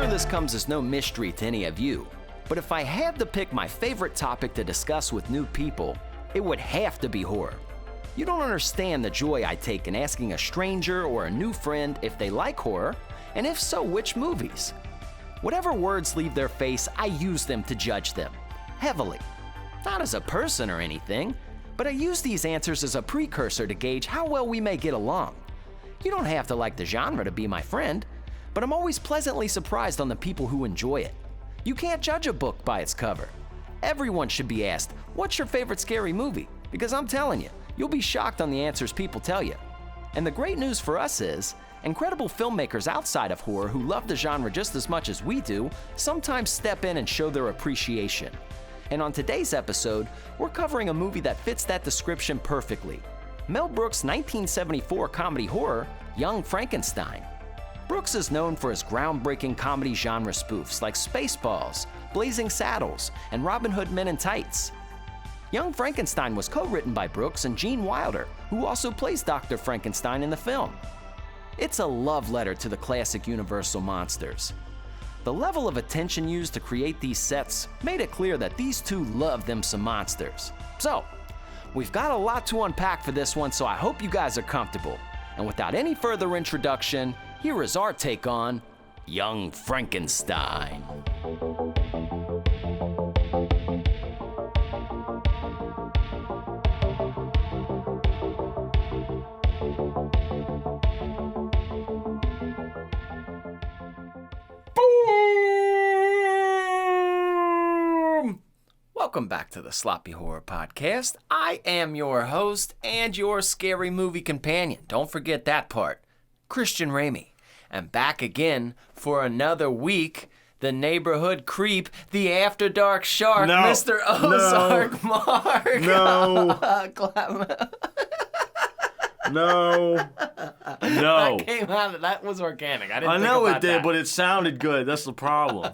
sure this comes as no mystery to any of you, but if I had to pick my favorite topic to discuss with new people, it would have to be horror. You don't understand the joy I take in asking a stranger or a new friend if they like horror, and if so, which movies. Whatever words leave their face, I use them to judge them, heavily. Not as a person or anything, but I use these answers as a precursor to gauge how well we may get along. You don't have to like the genre to be my friend, but I'm always pleasantly surprised on the people who enjoy it. You can't judge a book by its cover. Everyone should be asked, what's your favorite scary movie? Because I'm telling you, you'll be shocked on the answers people tell you. And the great news for us is, incredible filmmakers outside of horror who love the genre just as much as we do sometimes step in and show their appreciation. And on today's episode, we're covering a movie that fits that description perfectly. Mel Brooks' 1974 comedy horror, Young Frankenstein. Brooks is known for his groundbreaking comedy genre spoofs like Spaceballs, Blazing Saddles, and Robin Hood Men in Tights. Young Frankenstein was co-written by Brooks and Gene Wilder, who also plays Dr. Frankenstein in the film. It's a love letter to the classic Universal monsters. The level of attention used to create these sets made it clear that these two love them some monsters. So, we've got a lot to unpack for this one, so I hope you guys are comfortable. And without any further introduction, here is our take on Young Frankenstein. Welcome back to the Sloppy Horror Podcast. I am your host and your scary movie companion. Don't forget that part, Christian Ramey. And back again for another week, the neighborhood creep, the after dark shark, Mr. Ozark Mark. No. That came out. That was organic. I know it did, that. but it sounded good. That's the problem.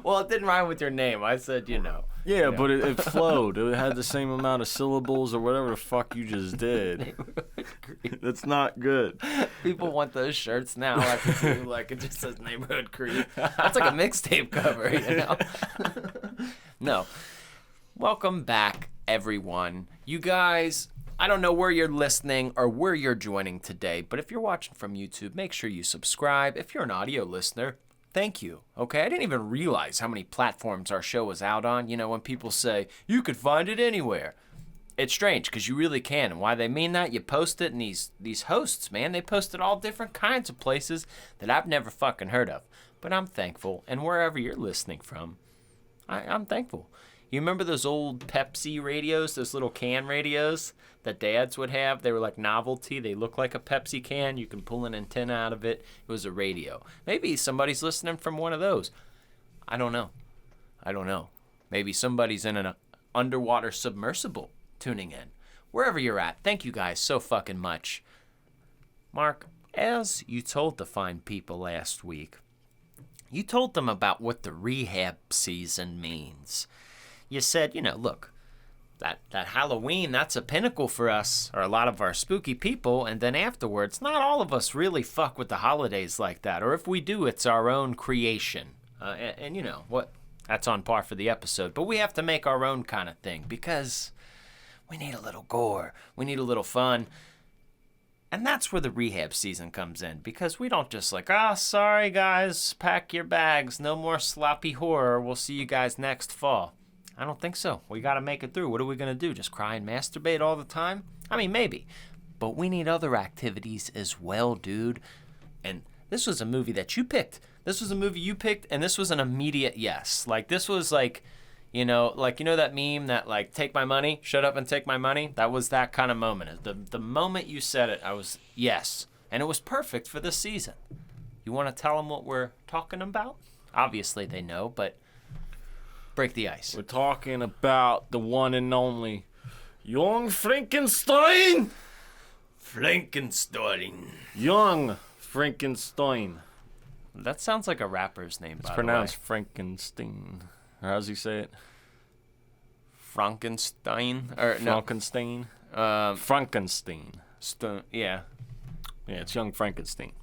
Well, it didn't rhyme with your name. I said, Yeah, but it flowed. It had the same amount of syllables or whatever the fuck you just did. That's not good. People want those shirts now. Like it just says neighborhood creep. That's like a mixtape cover, No. Welcome back, everyone. You guys, I don't know where you're listening or where you're joining today, but if you're watching from YouTube, make sure you subscribe. If you're an audio listener, thank you. Okay, I didn't even realize how many platforms our show is out on. When people say, you could find it anywhere. It's strange, because you really can. And why they mean that, you post it, and these hosts, man, they post it all different kinds of places that I've never fucking heard of. But I'm thankful, and wherever you're listening from, I'm thankful. You remember those old Pepsi radios, those little can radios that dads would have? They were like novelty. They look like a Pepsi can. You can pull an antenna out of it. It was a radio. Maybe somebody's listening from one of those. I don't know. Maybe somebody's in an underwater submersible tuning in. Wherever you're at, thank you guys so fucking much. Mark, as you told the fine people last week, you told them about what the rehab season means. You said, look, that Halloween, that's a pinnacle for us, or a lot of our spooky people, and then afterwards, not all of us really fuck with the holidays like that, or if we do, it's our own creation. And you know what? That's on par for the episode, but we have to make our own kind of thing, because we need a little gore, we need a little fun, and that's where the rehab season comes in, because we don't just sorry guys, pack your bags, no more sloppy horror, we'll see you guys next fall. I don't think so. We got to make it through. What are we going to do? Just cry and masturbate all the time? I mean, maybe. But we need other activities as well, dude. And this was a movie that you picked. This was a movie you picked, and this was an immediate yes. This was that meme that, take my money, shut up and take my money? That was that kind of moment. The moment you said it, I was yes. And it was perfect for this season. You want to tell them what we're talking about? Obviously they know, but break the ice. We're talking about the one and only Young Frankenstein. Young Frankenstein. That sounds like a rapper's name, by the way. It's pronounced Frankenstein. Or how's he say it? Frankenstein? Frankenstein? Frankenstein. Yeah. Yeah, it's Young Frankenstein.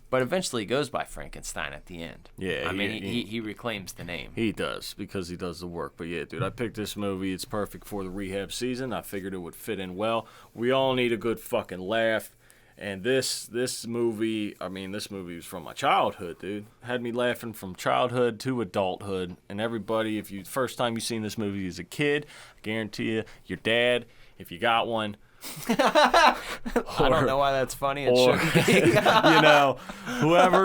But eventually he goes by Frankenstein at the end. Yeah, I mean, he reclaims the name. He does, because he does the work. But yeah, dude, I picked this movie. It's perfect for the rehab season. I figured it would fit in well. We all need a good fucking laugh. And this movie, this movie was from my childhood, dude. Had me laughing from childhood to adulthood. And everybody, if you first time you seen this movie as a kid, I guarantee you, your dad, if you got one. I don't know why that's funny. It should be. Whoever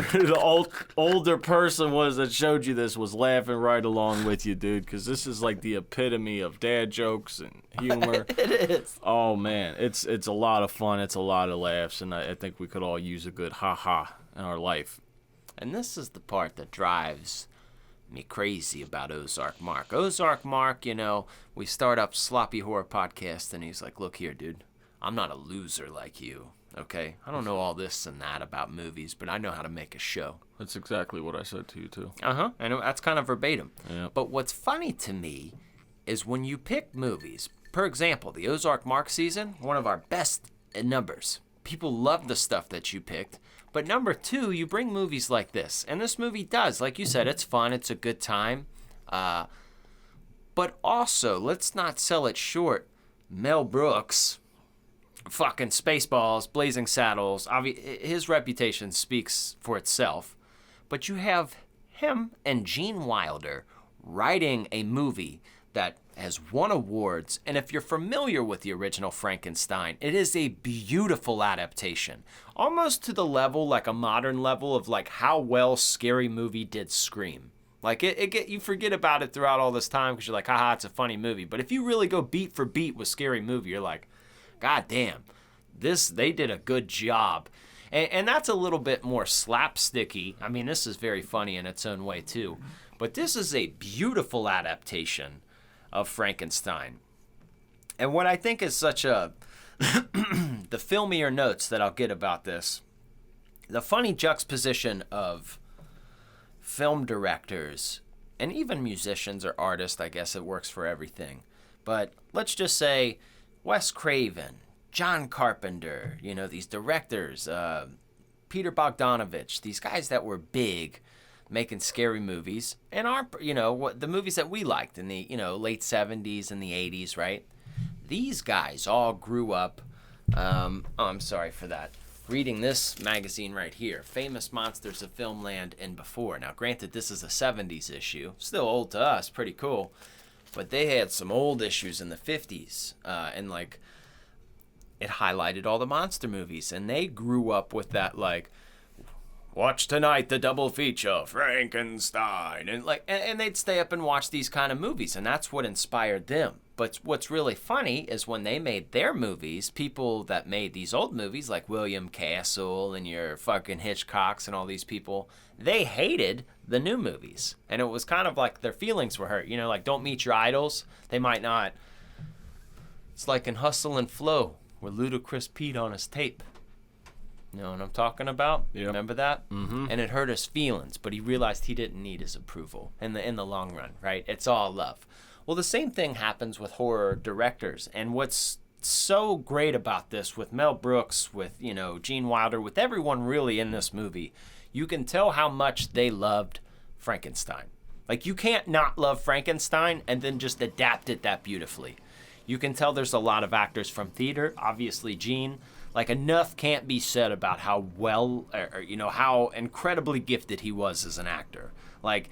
the older person was that showed you this was laughing right along with you, dude, because this is like the epitome of dad jokes and humor. It is. Oh man, it's a lot of fun. It's a lot of laughs, and I think we could all use a good ha-ha in our life. And this is the part that drives me crazy about Ozark Mark. Ozark Mark, we start up Sloppy Horror Podcast, and he's like, look here, dude, I'm not a loser like you, okay? I don't know all this and that about movies, but I know how to make a show. That's exactly what I said to you, too. I know, that's kind of verbatim. Yeah. But what's funny to me is when you pick movies, for example, the Ozark Mark season, one of our best in numbers. People love the stuff that you picked. But number 2, you bring movies like this. And this movie does. Like you said, it's fun. It's a good time. But also, let's not sell it short. Mel Brooks, fucking Spaceballs, Blazing Saddles. His reputation speaks for itself. But you have him and Gene Wilder writing a movie that has won awards, and if you're familiar with the original Frankenstein, it is a beautiful adaptation, almost to the level, like a modern level of like how well Scary Movie did Scream. Like you forget about it throughout all this time because you're like, haha, it's a funny movie. But if you really go beat for beat with Scary Movie, you're like, God damn, they did a good job. And that's a little bit more slapsticky. I mean, this is very funny in its own way too. But this is a beautiful adaptation of Frankenstein. And what I think is such the filmier notes that I'll get about this, the funny juxtaposition of film directors and even musicians or artists, I guess it works for everything. But let's just say Wes Craven, John Carpenter, these directors, Peter Bogdanovich, these guys that were big making scary movies, and the movies that we liked in the late 70s and the 80s, right? These guys all grew up. I'm sorry for that. Reading this magazine right here, Famous Monsters of Filmland and Before. Now, granted, this is a 70s issue, still old to us, pretty cool, but they had some old issues in the 50s, and like it highlighted all the monster movies, and they grew up with that like, watch tonight the double feature, Frankenstein, and they'd stay up and watch these kind of movies, and that's what inspired them. But what's really funny is when they made their movies, people that made these old movies like William Castle and your fucking Hitchcocks and all these people, they hated the new movies, and it was kind of like their feelings were hurt. Like Don't Meet Your Idols, they might not. It's like in Hustle and Flow, where Ludacris peed on his tape. You know what I'm talking about? Yep. Remember that? Mm-hmm. And it hurt his feelings, but he realized he didn't need his approval in the long run, right? It's all love. Well, the same thing happens with horror directors. And what's so great about this with Mel Brooks, with, Gene Wilder, with everyone really in this movie, you can tell how much they loved Frankenstein. Like, you can't not love Frankenstein and then just adapt it that beautifully. You can tell there's a lot of actors from theater, obviously Gene. Like, enough can't be said about how well, how incredibly gifted he was as an actor. Like,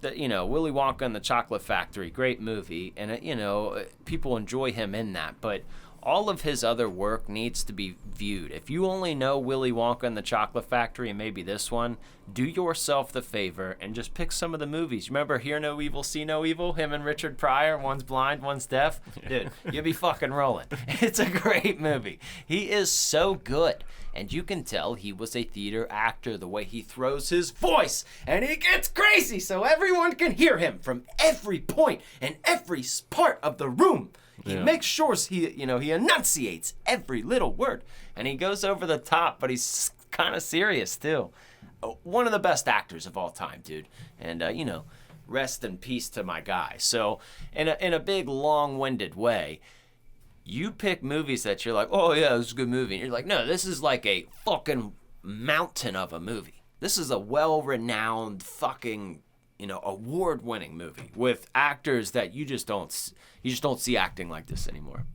Willy Wonka and the Chocolate Factory, great movie, and, people enjoy him in that. But all of his other work needs to be viewed. If you only know Willy Wonka and the Chocolate Factory and maybe this one, do yourself the favor and just pick some of the movies. Remember Hear No Evil, See No Evil? Him and Richard Pryor, one's blind, one's deaf. Dude, you'll be fucking rolling. It's a great movie. He is so good. And you can tell he was a theater actor, the way he throws his voice, and he gets crazy so everyone can hear him from every point and every part of the room. He makes sure he enunciates every little word, and he goes over the top, but he's kind of serious too. One of the best actors of all time, dude. And rest in peace to my guy. So, in a big, long-winded way, you pick movies that you're like, oh yeah, this is a good movie. And you're like, no, this is like a fucking mountain of a movie. This is a well-renowned fucking, award-winning movie with actors that you just don't see acting like this anymore.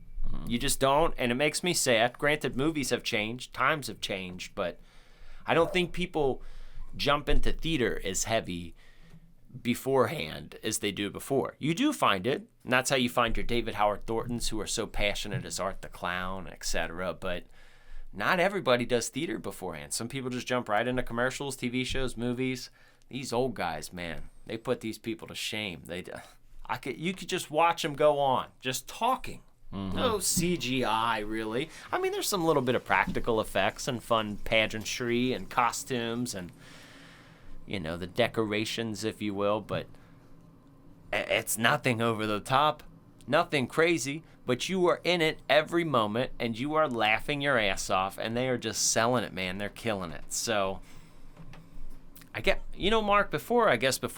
You just don't, and it makes me sad. Granted, movies have changed, times have changed, but I don't think people jump into theater as heavy beforehand as they do before. You do find it, and that's how you find your David Howard Thorntons who are so passionate as Art the Clown, etc. But not everybody does theater beforehand. Some people just jump right into commercials, TV shows, movies. These old guys, man, they put these people to shame. You could just watch them go on, just talking. No CGI, really. I mean, there's some little bit of practical effects and fun pageantry and costumes and, the decorations, if you will, but it's nothing over the top, nothing crazy, but you are in it every moment and you are laughing your ass off and they are just selling it, man. They're killing it. So, Mark, before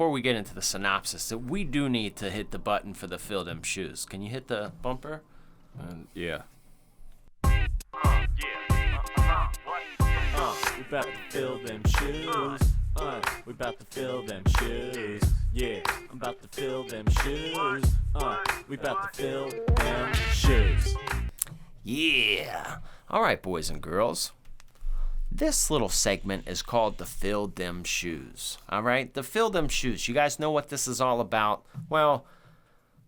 we get into the synopsis, that we do need to hit the button for the Fill Them Shoes. Can you hit the bumper? Yeah. We about to fill them shoes. We about to fill them shoes. Yeah, I'm about to fill them shoes. We about to fill them shoes. Yeah. All right, boys and girls. This little segment is called the Fill Them Shoes. All right, the Fill Them Shoes. You guys know what this is all about? Well,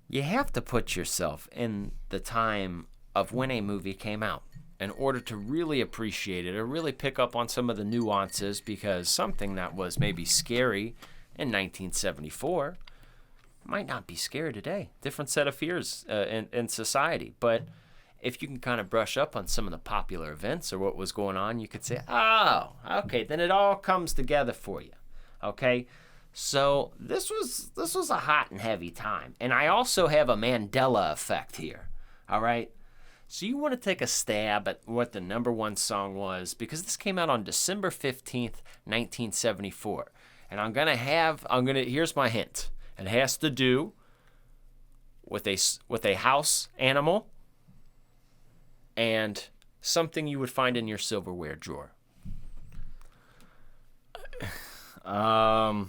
you have to put yourself in the time of when a movie came out in order to really appreciate it or really pick up on some of the nuances, because something that was maybe scary in 1974 might not be scary today. Different set of fears in society. But if you can kind of brush up on some of the popular events or what was going on, you could say, oh, okay, then it all comes together for you. Okay? So this was a hot and heavy time. And I also have a Mandela effect here. All right? So you want to take a stab at what the number one song was, because this came out on December 15th, 1974. And here's my hint. It has to do with a house animal and something you would find in your silverware drawer. A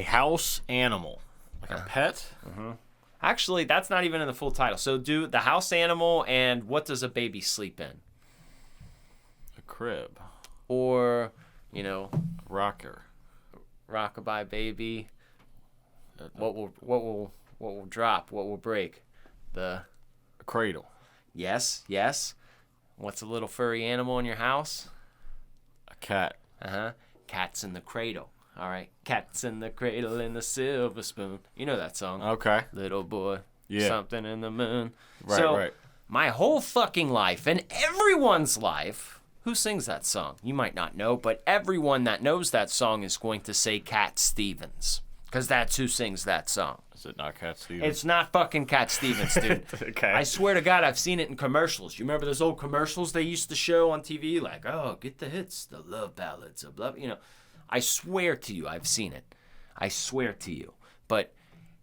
house animal. Like a pet? Mm-hmm. Actually, that's not even in the full title. So do the house animal and what does a baby sleep in? A crib. Or, rocker. Rockabye baby. What will drop? What will break? A cradle. Yes. What's a little furry animal in your house? A cat. Cat's in the cradle. All right. Cat's in the cradle in the silver spoon. You know that song. Okay. Little boy. Yeah. Something in the moon. Right. My whole fucking life and everyone's life, who sings that song? You might not know, but everyone that knows that song is going to say Cat Stevens, because that's who sings that song. Is it not Cat Stevens? It's not fucking Cat Stevens, dude. Okay. I swear to God, I've seen it in commercials. You remember those old commercials they used to show on TV? Like, oh, get the hits, the love ballads of love. I swear to you, I've seen it. I swear to you. But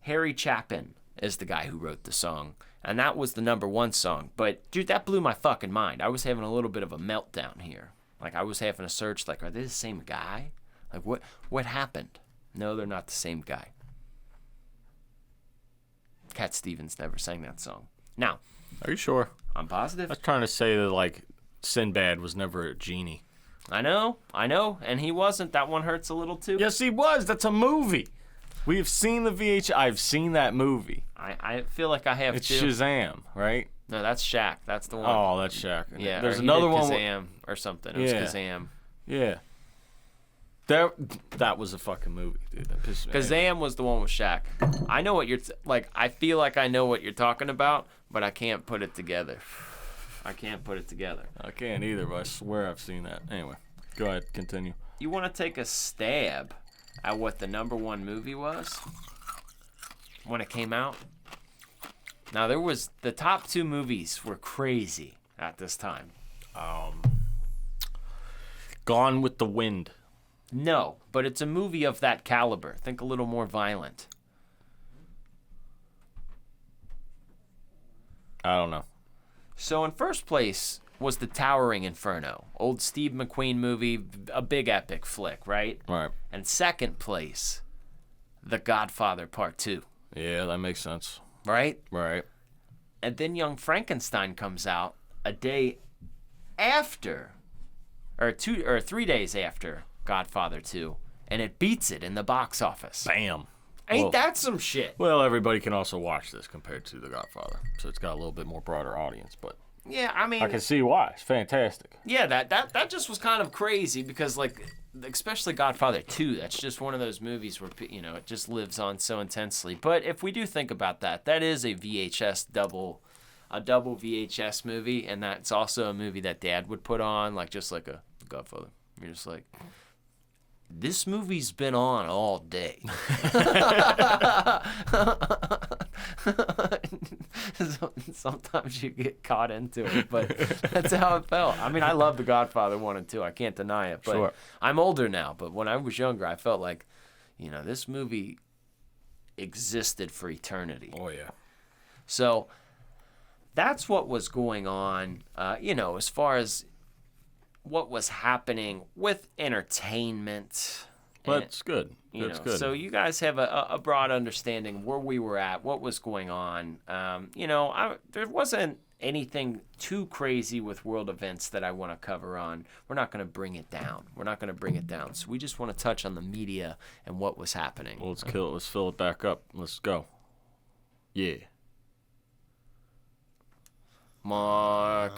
Harry Chapin is the guy who wrote the song, and that was the number one song. But, dude, that blew my fucking mind. I was having a little bit of a meltdown here. Like, I was having a search, like, are they the same guy? Like, what happened? No, they're not the same guy. Cat Stevens never sang that song. Now, are you sure? I'm positive. I was trying to say that, like, Sinbad was never a genie. I know, and he wasn't. That one hurts a little too. Yes, he was. That's a movie. We've seen the VH. I've seen that movie. I feel like I have it's too. Shazam, right? No, that's Shaq. That's the one. Oh, that's Shaq. Yeah, there's another one. Kazam or something. It was Kazam. Yeah. That was a fucking movie, dude. That pissed me off. Kazam was the one with Shaq. I know what you're I feel like I know what you're talking about, but I can't put it together. I can't either, but I swear I've seen that. Anyway, go ahead, continue. You want to take a stab at what the number one movie was when it came out? Now, the top two movies were crazy at this time. Gone with the Wind. No, but it's a movie of that caliber. Think a little more violent. I don't know. So in first place was The Towering Inferno, old Steve McQueen movie, a big epic flick, right? Right. And second place, The Godfather Part 2, Yeah, that makes sense. right? Right. And then Young Frankenstein comes out a day after, or 3 days after Godfather 2, and it beats it in the box office. Bam. Ain't Well- that some shit? Well, everybody can also watch this compared to The Godfather, so it's got a little bit more broader audience. But Yeah, I mean, I can see why. It's fantastic. yeah, that just was kind of crazy because, like, especially Godfather 2, that's just one of those movies where, you know, it just lives on so intensely. But if we do think about that, that is a double VHS movie, and that's also a movie that Dad would put on, like, just like a Godfather. You're just like, this movie's been on all day. Sometimes you get caught into it, but that's how it felt. I mean, I love The Godfather 1 and 2. I can't deny it, but Sure. I'm older now. But when I was younger, I felt like, you know, this movie existed for eternity. Oh, yeah. So that's what was going on, you know, as far as what was happening with entertainment. But it's good. You It's know, good. so you guys have a broad understanding where we were at, what was going on. You know, there wasn't anything too crazy with world events that I want to cover on. We're not going to bring it down. So we just want to touch on the media and what was happening. Well, let's fill it back up. Let's go. Yeah. Mark,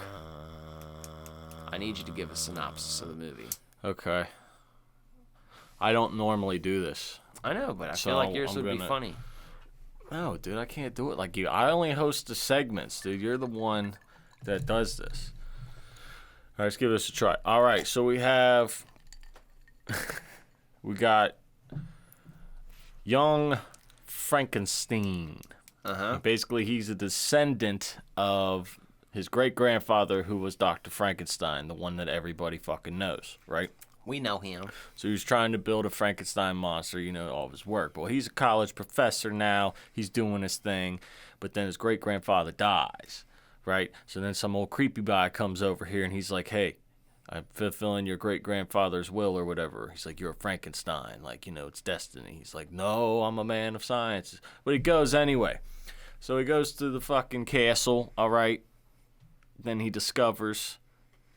I need you to give a synopsis of the movie. Okay. I don't normally do this. I know, but I So, feel like yours I'm would be gonna- funny. No, dude, I can't do it like you. I only host the segments, dude. You're the one that does this. All right, let's give this a try. All right, so we have... we got Young Frankenstein. Uh-huh. Basically, he's a descendant of his great-grandfather, who was Dr. Frankenstein, the one that everybody fucking knows, right? We know him. So he was trying to build a Frankenstein monster, you know, all of his work. Well, he's a college professor now. He's doing his thing. But then his great-grandfather dies, right? So then some old creepy guy comes over here, and he's like, hey, I'm fulfilling your great-grandfather's will or whatever. He's like, you're a Frankenstein. Like, you know, it's destiny. He's like, no, I'm a man of science. But he goes anyway. So he goes to the fucking castle, all right? Then he discovers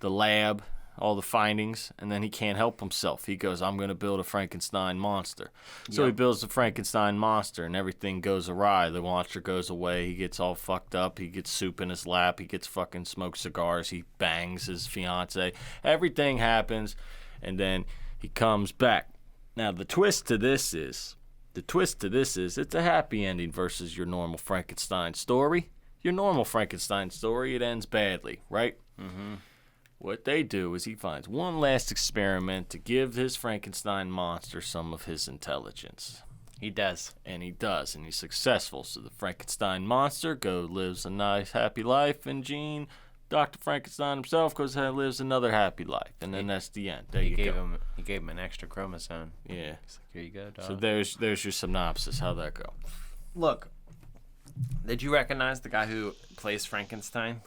the lab, all the findings, and then he can't help himself. He goes, I'm going to build a Frankenstein monster. So he builds the Frankenstein monster, and everything goes awry. The monster goes away. He gets all fucked up. He gets soup in his lap. He gets fucking smoked cigars. He bangs his fiance. Everything happens, and then he comes back. Now, the twist to this is, it's a happy ending versus your normal Frankenstein story. Your normal Frankenstein story, it ends badly, right? Mm-hmm. What they do is he finds one last experiment to give his Frankenstein monster some of his intelligence. He does. And he does, and he's successful. So the Frankenstein monster lives a nice, happy life, and Dr. Frankenstein himself lives another happy life. And then that's the end. There He you gave go. him an extra chromosome. Yeah. He's like, here you go, dog. So there's your synopsis. How'd that go? Look, did you recognize the guy who plays Frankenstein?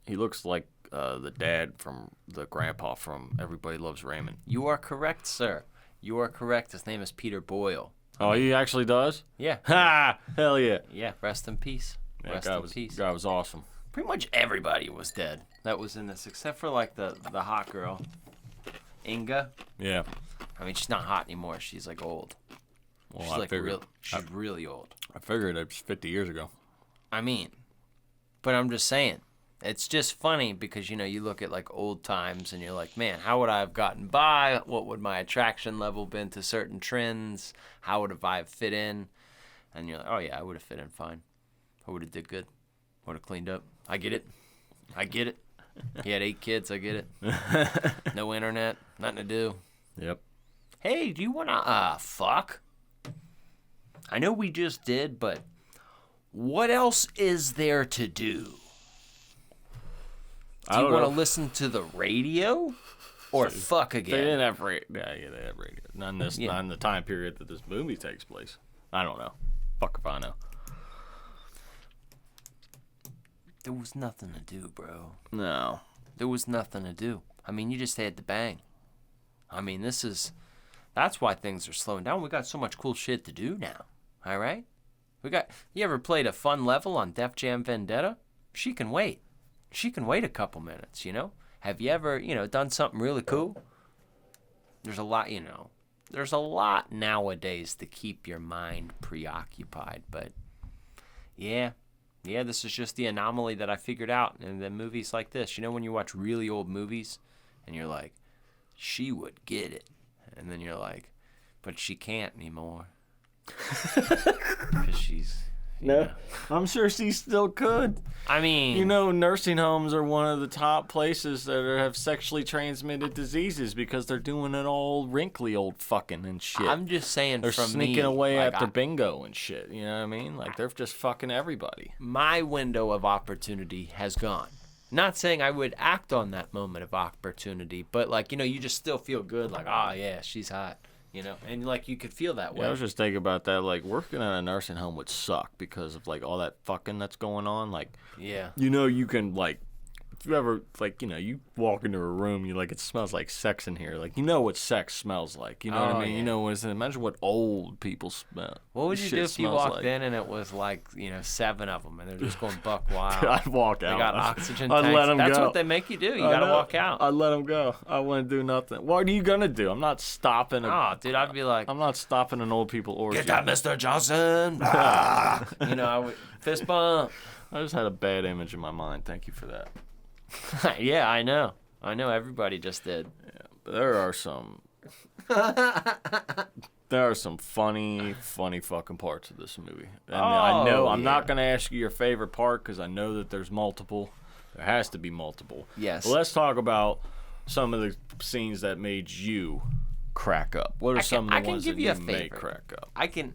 He looks like the dad from the grandpa from Everybody Loves Raymond. You are correct, sir. You are correct. His name is Peter Boyle. Oh, he actually does? Yeah. Ha! Hell yeah. Yeah, rest in peace. Rest in peace. Guy was awesome. Pretty much everybody was dead that was in this, except for, like, the hot girl, Inga. Yeah. I mean, she's not hot anymore. She's, like, old. Well, She's, I like, figured. she's really old. I figured it was 50 years ago. I mean, but I'm just saying, it's just funny because, you know, you look at, like, old times and you're like, man, how would I have gotten by? What would my attraction level been to certain trends? How would I have fit in? And you're like, oh, yeah, I would have fit in fine. I would have did good. Would have cleaned up. I get it. He had 8 kids. I get it. No internet. Nothing to do. Yep. Hey, do you want to, fuck? I know we just did, but what else is there to do? Do you want to listen to the radio or fuck They again? didn't have radio. Yeah, they had radio. Not in this. Yeah. Not in the time period that this movie takes place. I don't know. Fuck if I know. there was nothing to do, bro. No. There was nothing to do. I mean, you just had to bang. I mean, that's why things are slowing down. We got so much cool shit to do now. All right? You ever played a fun level on Def Jam Vendetta? She can wait. She can wait a couple minutes, you know? Have you ever, done something really cool? There's a lot nowadays to keep your mind preoccupied, but yeah, this is just the anomaly that I figured out in the movies like this. You know when you watch really old movies and you're like, she would get it. And then you're like, but she can't anymore. Because she's... No, I'm sure she still could. I mean... nursing homes are one of the top places that have sexually transmitted diseases because they're doing it all wrinkly old fucking and shit. I'm just saying they're from sneaking me, away after bingo and shit. You know what I mean? Like, they're just fucking everybody. My window of opportunity has gone. Not saying I would act on that moment of opportunity, but, like, you just still feel good. Like, oh, yeah, she's hot. And like you could feel that way. Yeah, I was just thinking about that. Like working at a nursing home would suck because of like all that fucking that's going on. Like, yeah, you can like, if you ever like, you walk into a room, you like it smells like sex in here. Like what sex smells like. You know what I mean? Yeah. Imagine what old people smell. What would you do if you walked in and it was like 7 of them and they're just going buck wild? I'd walk out. They got oxygen I'd tanks. let them That's go. what they make you do. You gotta walk out. I'd let them go. I wouldn't do nothing. What are you gonna do? I'm not stopping. Dude, I'd be like, I'm not stopping an old people orgy. Get that, Mr. Johnson. I would fist bump. I just had a bad image in my mind. Thank you for that. Yeah, I know. Everybody just did. Yeah, but there are some funny fucking parts of this movie. And I know I'm not going to ask you your favorite part because I know that there's multiple. There has to be multiple. Yes. But let's talk about some of the scenes that made you crack up. What are some of the ones that you made crack up? I can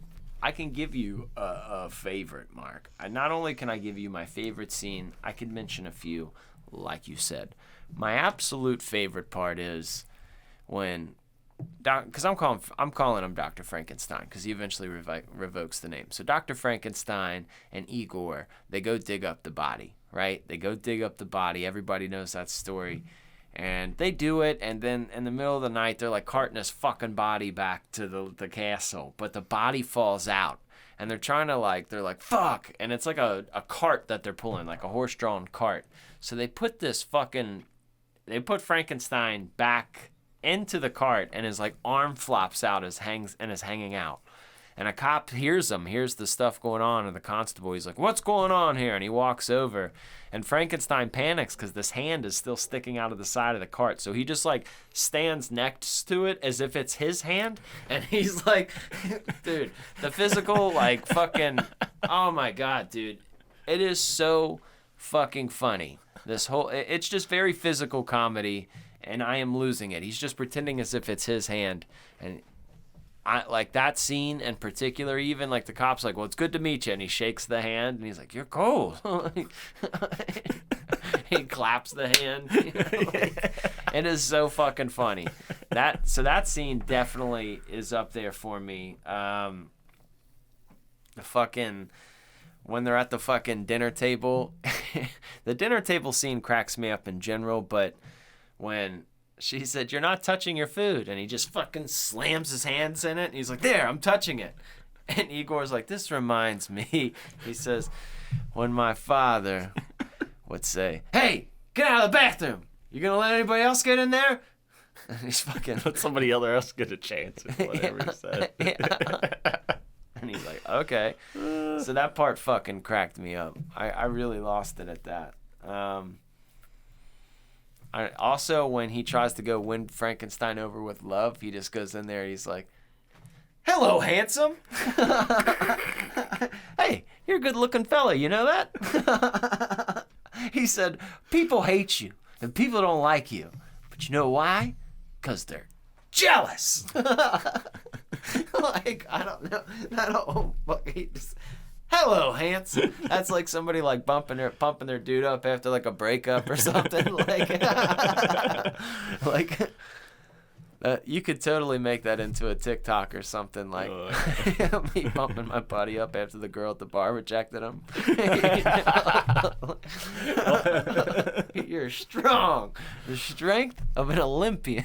give you a favorite, Mark. Not only can I give you my favorite scene, I can mention a few, like you said. My absolute favorite part is when, because I'm calling him Dr. Frankenstein, because he eventually revokes the name. So Dr. Frankenstein and Igor, they go dig up the body, right? They go dig up the body. Everybody knows that story. And they do it, and then in the middle of the night, they're like carting his fucking body back to the castle. But the body falls out, and they're trying to they're like, fuck! And it's like a cart that they're pulling, like a horse-drawn cart. So they put Frankenstein back into the cart, and his arm flops out is hanging out. And a cop hears the stuff going on, and the constable, he's like, what's going on here? And he walks over, and Frankenstein panics because this hand is still sticking out of the side of the cart. So he just stands next to it as if it's his hand, and he's like, dude, the physical, fucking, oh my God, dude. It is so fucking funny. It's just very physical comedy, and I am losing it. He's just pretending as if it's his hand, and I like that scene in particular. Even the cop's like, well, it's good to meet you, and he shakes the hand, and he's like, you're cold. He claps the hand. It is so fucking funny. That scene definitely is up there for me. The fucking when they're at the fucking dinner table, the dinner table scene cracks me up in general, but when she said, you're not touching your food. And he just fucking slams his hands in it. And he's like, there, I'm touching it. And Igor's like, this reminds me. He says, when my father would say, hey, get out of the bathroom. You going to let anybody else get in there? And he's fucking... Let somebody else get a chance at whatever he said. And he's like, okay. So that part fucking cracked me up. I really lost it at that. Also, when he tries to go win Frankenstein over with love, he just goes in there. He's like, hello, handsome. Hey, you're a good-looking fella. You know that? He said, people hate you, and people don't like you. But you know why? Because they're jealous. I don't know. Hello, handsome. That's like somebody pumping their dude up after a breakup or something. You could totally make that into a TikTok or something, like me pumping my body up after the girl at the bar rejected him. You're strong. The strength of an Olympian.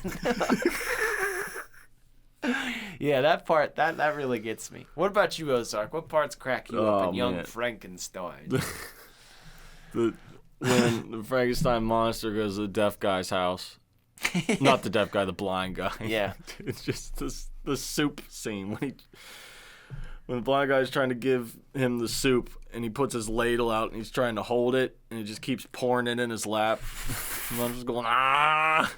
Yeah, that part, that really gets me. What about you, Ozark? What parts crack you up in Young Frankenstein? When the Frankenstein monster goes to the deaf guy's house. Not the deaf guy, the blind guy. Yeah. It's just the soup scene when the blind guy's trying to give him the soup and he puts his ladle out and he's trying to hold it and he just keeps pouring it in his lap. And I'm just going, ah.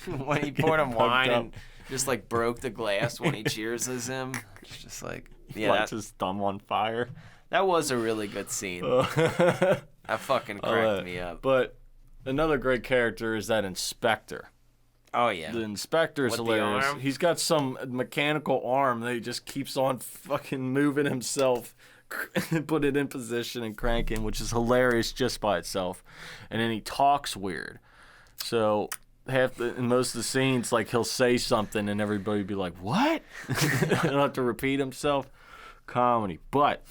When he poured him wine and just like broke the glass when he cheers as him. It's just like, yeah, lights his thumb on fire. That was a really good scene. That fucking cracked me up. But another great character is that inspector. Oh, yeah. The inspector's With hilarious. the arm? He's got some mechanical arm that he just keeps on fucking moving himself and put it in position and cranking, which is hilarious just by itself. And then he talks weird. So in most of the scenes, like he'll say something and everybody be like, what? He'll have to repeat himself. Comedy. But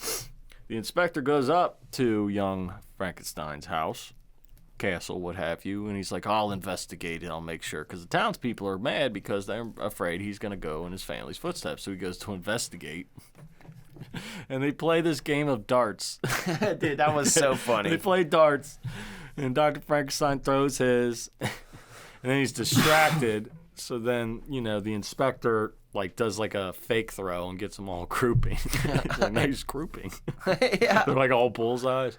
the inspector goes up to young Frankenstein's house. Castle, what have you, and he's like, I'll investigate it, I'll make sure, because the townspeople are mad because they're afraid he's going to go in his family's footsteps, so he goes to investigate, and they play this game of darts. Dude, that was so funny. They play darts, and Dr. Frankenstein throws his, and then he's distracted, so then, the inspector, does, a fake throw and gets them all grouping. Like, nice grouping. Yeah. They're, all bullseyes.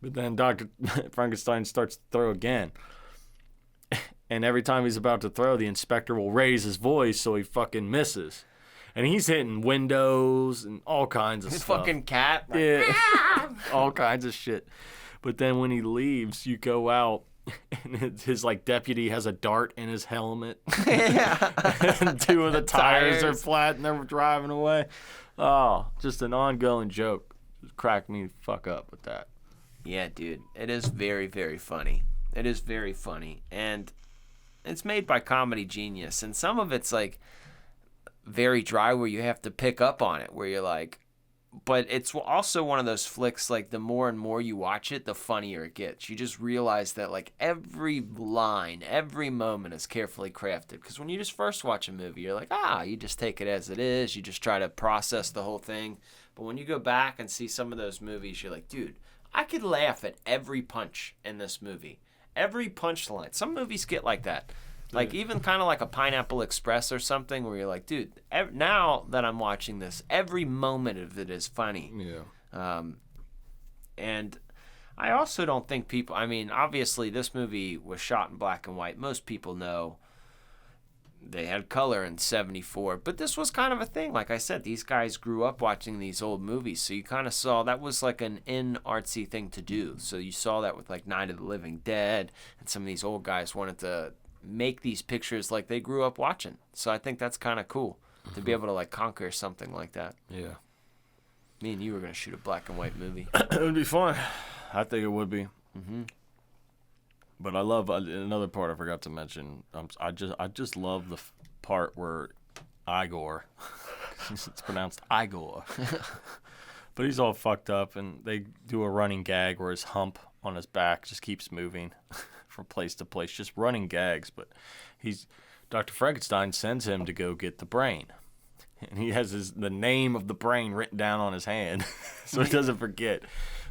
But then Dr. Frankenstein starts to throw again. And every time he's about to throw, the inspector will raise his voice so he fucking misses. And he's hitting windows and all kinds of His stuff. fucking cat. Like, Yeah. All kinds of shit. But then when he leaves, you go out, and his deputy has a dart in his helmet. Yeah. And two of the tires are Tires. flat and they're driving away. Oh, just an ongoing joke. Just cracked me the fuck up with that. Yeah, dude. It is very, very funny. It is very funny. And it's made by Comedy Genius. And some of it's very dry where you have to pick up on it. Where you're like, but it's also one of those flicks, the more and more you watch it, the funnier it gets. You just realize that every line, every moment is carefully crafted. Because when you just first watch a movie, you're like, you just take it as it is. You just try to process the whole thing. But when you go back and see some of those movies, you're like, dude, I could laugh at every punch in this movie. Every punchline. Some movies get like that. Even kind of like a Pineapple Express or something where you're like, dude, now that I'm watching this, every moment of it is funny. Yeah. And I also don't think people, obviously this movie was shot in black and white. Most people know they had color in 1974, but this was kind of a thing. Like I said, these guys grew up watching these old movies, so you kind of saw that was an artsy thing to do. So you saw that with Night of the Living Dead, and some of these old guys wanted to make these pictures like they grew up watching. So I think that's kind of cool to be able to conquer something like that. Yeah. Me and you were gonna shoot a black and white movie. It would be fun. I think it would be. Mm-hmm. But I love another part I forgot to mention. I just love the part where Igor, it's pronounced Igor, but he's all fucked up, and they do a running gag where his hump on his back just keeps moving from place to place, just running gags. But Dr. Frankenstein sends him to go get the brain, and he has the name of the brain written down on his hand, so he doesn't forget.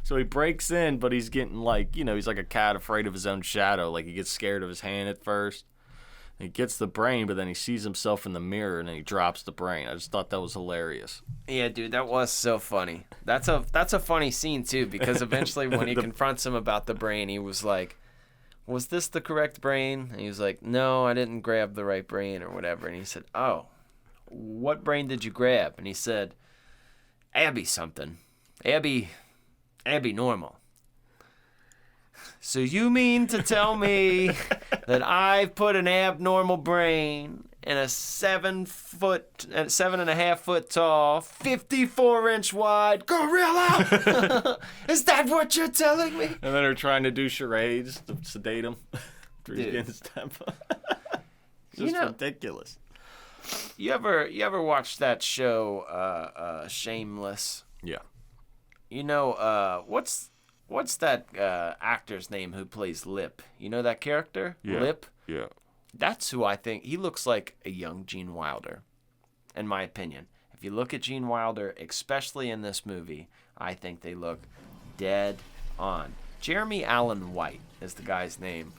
So he breaks in, but he's getting he's like a cat afraid of his own shadow. He gets scared of his hand at first. He gets the brain, but then he sees himself in the mirror, and then he drops the brain. I just thought that was hilarious. Yeah, dude, that was so funny. That's a funny scene, too, because eventually when he confronts him about the brain, he was like, was this the correct brain? And he was like, no, I didn't grab the right brain or whatever. And he said, oh, what brain did you grab? And he said, Abby something. Abby normal. So you mean to tell me that I've put an abnormal brain in a 7.5 foot tall, 54-inch wide gorilla? Is that what you're telling me? And then they're trying to do charades to sedate him. Dude. Just ridiculous. You ever watch that show, Shameless? Yeah. You know, what's that actor's name who plays Lip? You know that character? Yeah. Lip? Yeah. That's who I think. He looks like a young Gene Wilder, in my opinion. If you look at Gene Wilder, especially in this movie, I think they look dead on. Jeremy Allen White is the guy's name.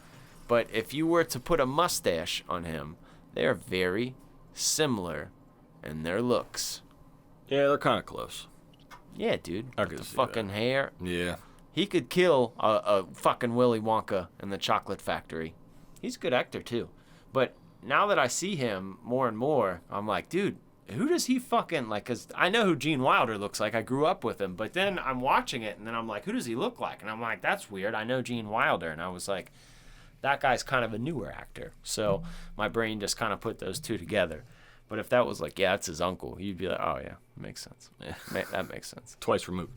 But if you were to put a mustache on him, they're very similar in their looks. Yeah, they're kind of close. Yeah, dude. I With could the see fucking that. hair. Yeah. He could kill a fucking Willy Wonka in the Chocolate Factory. He's a good actor, too. But now that I see him more and more, I'm like, dude, who does he fucking, like, because I know who Gene Wilder looks like. I grew up with him. But then I'm watching it, and then I'm like, who does he look like? And I'm like, that's weird. I know Gene Wilder. And I was like, that guy's kind of a newer actor. So my brain just kind of put those two together. But if that was like, yeah, that's his uncle, you'd be like, oh, yeah, makes sense. Yeah. That makes sense. Twice removed.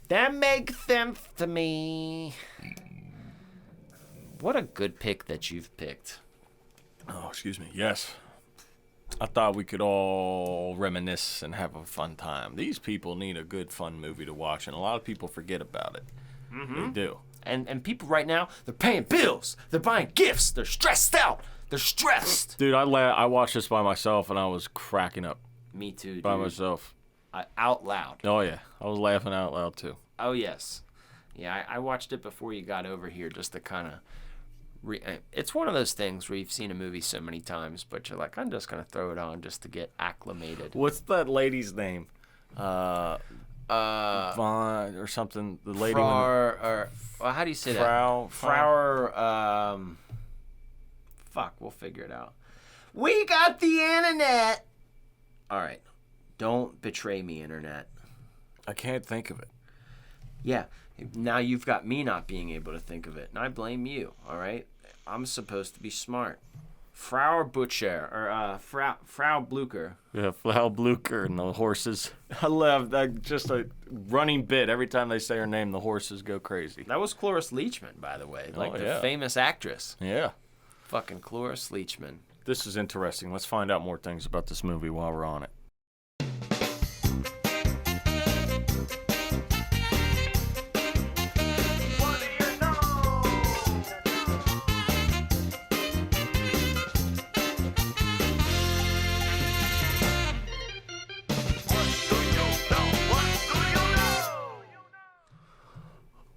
That makes sense to me. What a good pick that you've picked. Oh, excuse me. Yes. I thought we could all reminisce and have a fun time. These people need a good, fun movie to watch, and a lot of people forget about it. Mm-hmm. They do. And people right now, they're paying bills. They're buying gifts. They're stressed out. They're stressed. Dude, I watched this by myself, and I was cracking up Me too, dude. by myself. Out loud. Oh, yeah. I was laughing out loud, too. Oh, yes. Yeah, I watched it before you got over here just to kind of... It's one of those things where you've seen a movie so many times, but you're like, I'm just going to throw it on just to get acclimated. What's that lady's name? Vaughn or something. The lady. Well, how do you say that? Frau. Fuck, we'll figure it out. We got the internet. All right. Don't betray me, internet. I can't think of it. Yeah. Now you've got me not being able to think of it, and I blame you, all right? I'm supposed to be smart. Frau Butcher, or Frau Blucher. Yeah, Frau Blucher and the horses. I love that. Just a running bit. Every time they say her name, the horses go crazy. That was Cloris Leachman, by the way. Like the yeah. famous actress. Yeah. Fucking Cloris Leachman. This is interesting. Let's find out more things about this movie while we're on it.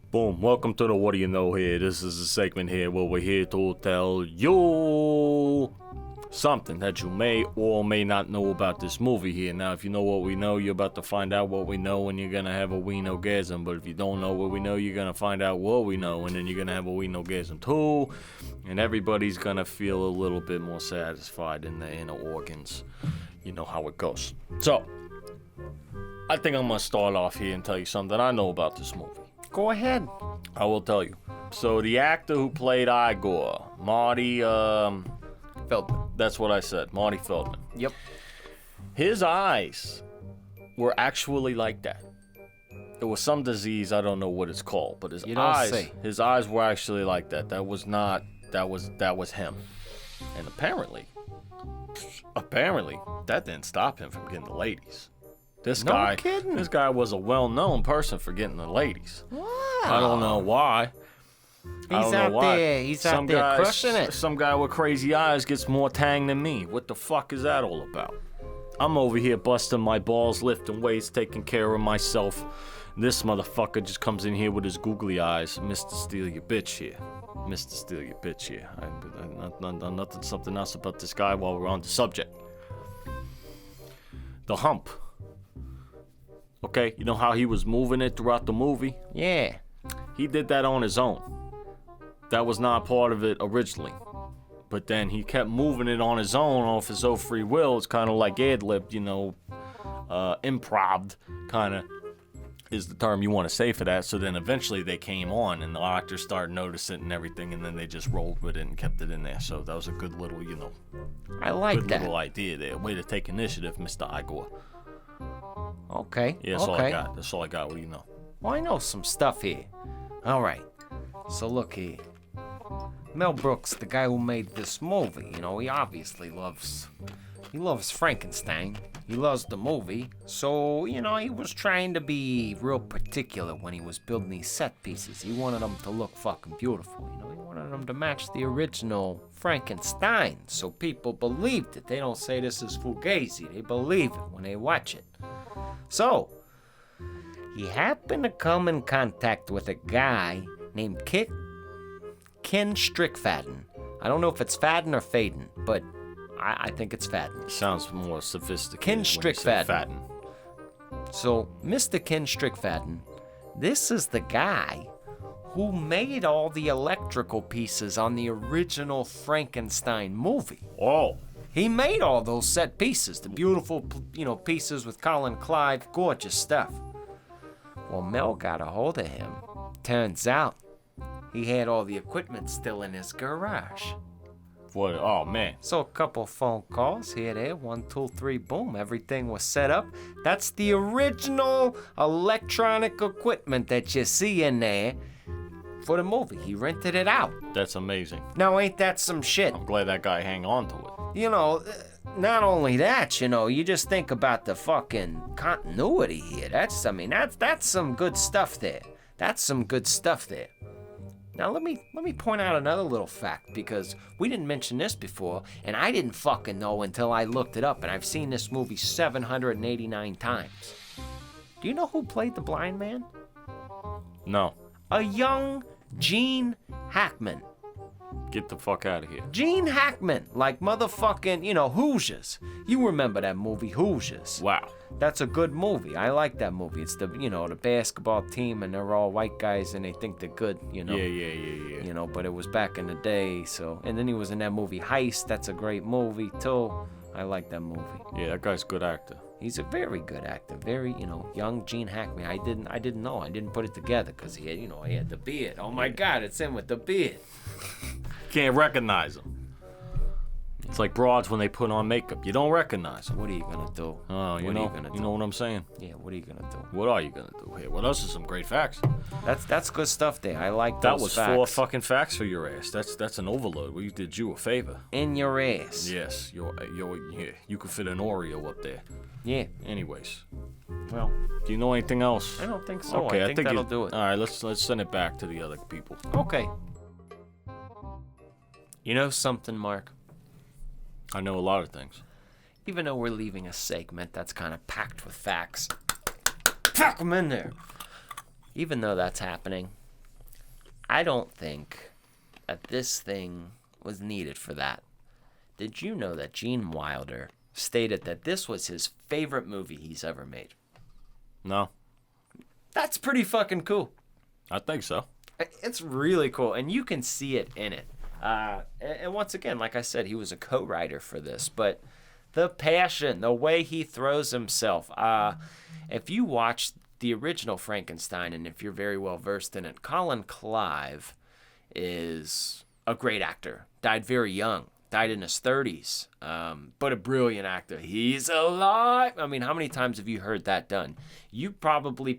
Boom. Welcome to the What Do You Know here. This is a segment here where we're here to tell you something that you may or may not know about this movie here. Now, if you know what we know, you're about to find out what we know and you're going to have a ween-orgasm. But if you don't know what we know, you're going to find out what we know and then you're going to have a ween-orgasm too. And everybody's going to feel a little bit more satisfied in the inner organs. You know how it goes. So, I think I'm going to start off here and tell you something I know about this movie. Go ahead. I will tell you. So the actor who played Igor, Marty, Feldman. that's what I said, Marty Feldman. Yep. His eyes were actually like that. It was some disease, I don't know what it's called, but his eyes were actually like that. That was him. And apparently, that didn't stop him from getting the ladies. This guy was a well-known person for getting the ladies. Wow. I don't know why. He's out there crushing it. Some guy with crazy eyes gets more tang than me. What the fuck is that all about? I'm over here busting my balls, lifting weights, taking care of myself. This motherfucker just comes in here with his googly eyes. Mr. Steal Your Bitch here. Mr. Steal Your Bitch here. Nothing something else about this guy while we're on the subject. The hump. Okay, you know how he was moving it throughout the movie? Yeah. He did that on his own. That was not part of it originally. But then he kept moving it on his own, off his own free will. It's kind of like ad-libbed, improv, kind of is the term you want to say for that. So then eventually they came on and the actors started noticing it and everything, and then they just rolled with it and kept it in there. So that was a good little, I like good that. little idea there. Way to take initiative, Mr. Igor. Okay. Yeah, that's all I got. That's all I got. What do you know? Well, I know some stuff here. All right. So look here. Mel Brooks, the guy who made this movie, he obviously loves he loves Frankenstein. He loves the movie. So, he was trying to be real particular when he was building these set pieces. He wanted them to look fucking beautiful. He wanted them to match the original Frankenstein. So people believed it. They don't say this is Fugazi. They believe it when they watch it. So, he happened to come in contact with a guy named Ken Strickfaden. I don't know if it's Fadden or Faden, but I think it's Fadden. Sounds more sophisticated. Ken when you say Strickfaden. So, Mr. Ken Strickfaden, this is the guy who made all the electrical pieces on the original Frankenstein movie. Oh. He made all those set pieces, the beautiful, pieces with Colin Clive, gorgeous stuff. Well, Mel got a hold of him. Turns out, he had all the equipment still in his garage. What? Oh, man. So a couple phone calls here, there, 1, 2, 3, boom, everything was set up. That's the original electronic equipment that you see in there for the movie. He rented it out. That's amazing. Now, ain't that some shit? I'm glad that guy hang on to it. Not only that, you just think about the fucking continuity here. That's some good stuff there. That's some good stuff there. Now let me point out another little fact, because we didn't mention this before, and I didn't fucking know until I looked it up, and I've seen this movie 789 times. Do you know who played the blind man? No. A young Gene Hackman. Get the fuck out of here. Gene Hackman, like motherfucking, Hoosiers. You remember that movie, Hoosiers. Wow. That's a good movie. I like that movie. It's the basketball team, and they're all white guys, and they think they're good, Yeah. But it was back in the day, so. And then he was in that movie, Heist. That's a great movie, too. I like that movie. Yeah, that guy's a good actor. He's a very good actor. Very, young Gene Hackman. I didn't know. I didn't put it together, because he had, he had the beard. Oh, my God, it's him with the beard. Can't recognize him. It's like broads when they put on makeup. You don't recognize them. What are you gonna do? Oh, What are you gonna do? You know what I'm saying? Yeah, what are you gonna do? What are you gonna do here? Well, those are some great facts. That's good stuff there. I like That those was facts. 4 fucking facts for your ass. That's an overload. We did you a favor. In your ass. Yes, you could fit an Oreo up there. Yeah. Anyways, Well, do you know anything else? I don't think so. Okay, I think that'll do it. All right, let's send it back to the other people. Okay. You know something, Mark? I know a lot of things. Even though we're leaving a segment that's kind of packed with facts, pack them in there. Even though that's happening, I don't think that this thing was needed for that. Did you know that Gene Wilder stated that this was his favorite movie he's ever made? No, That's pretty fucking cool. I think so. It's really cool, and you can see it in it. And once again, like I said, he was a co-writer for this, but the passion, the way he throws himself. If you watch the original Frankenstein, and if you're very well versed in it, Colin Clive is a great actor. Died very young. Died in his 30s. But a brilliant actor. He's alive. I mean, how many times have you heard that done?